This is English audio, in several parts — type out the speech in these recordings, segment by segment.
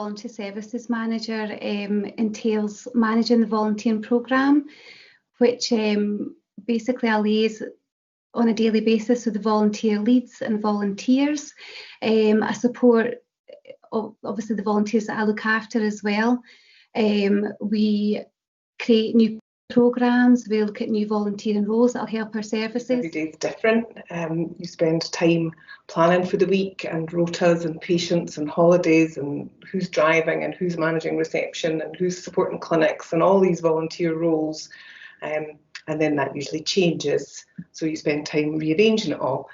Voluntary Services Manager entails managing the volunteering programme, which basically I liaise on a daily basis with the volunteer leads and volunteers. I support obviously the volunteers that I look after as well. We create new programmes, we look at new volunteering roles that'll help our services. Every day is different. You spend time planning for the week and rotas and patients and holidays and who's driving and who's managing reception and who's supporting clinics and all these volunteer roles. And then that usually changes. So you spend time rearranging it all.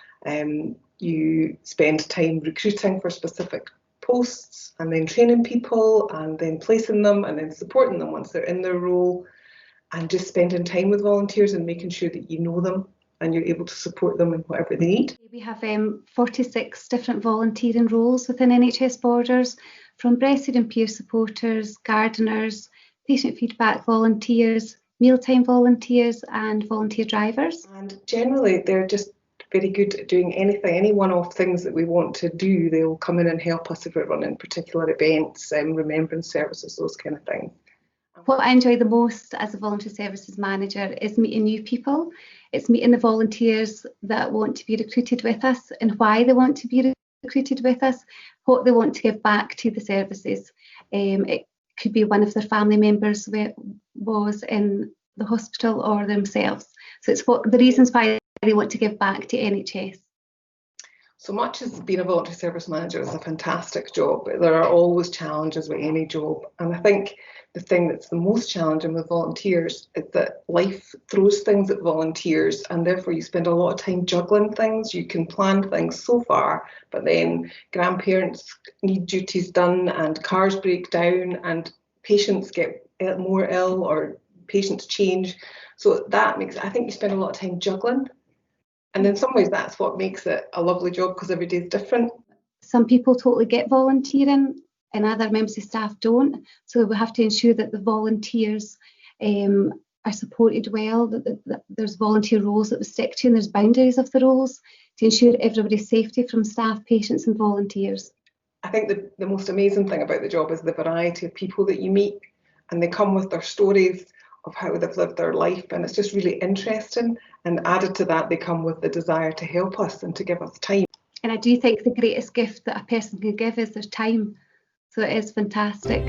You spend time recruiting for specific posts and then training people and then placing them and then supporting them once they're in their role. And just spending time with volunteers and making sure that you know them and you're able to support them in whatever they need. We have 46 different volunteering roles within NHS Borders, from breastfeeding peer supporters, gardeners, patient feedback volunteers, mealtime volunteers and volunteer drivers. And generally they're just very good at doing anything, any one-off things that we want to do. They'll come in and help us if we're running particular events, remembrance services, those kind of things. What I enjoy the most as a voluntary services manager is meeting new people. It's meeting the volunteers that want to be recruited with us and why they want to be recruited with us, what they want to give back to the services. It could be one of their family members was in the hospital or themselves. So it's what the reasons why they want to give back to NHS. So much as being a voluntary service manager is a fantastic job, there are always challenges with any job. And I think the thing that's the most challenging with volunteers is that life throws things at volunteers and therefore you spend a lot of time juggling things. You can plan things so far, but then grandparents need duties done and cars break down and patients get more ill or patients change. So that makes, I think you spend a lot of time juggling. And in some ways that's what makes it a lovely job because every day is different. Some people totally get volunteering and other members of staff don't. So we have to ensure that the volunteers are supported well, that there's volunteer roles that we stick to and there's boundaries of the roles to ensure everybody's safety from staff, patients and volunteers. I think the most amazing thing about the job is the variety of people that you meet, and they come with their stories of how they've lived their life, and it's just really interesting. And added to that, they come with the desire to help us and to give us time. And I do think the greatest gift that a person can give is their time. So it is fantastic.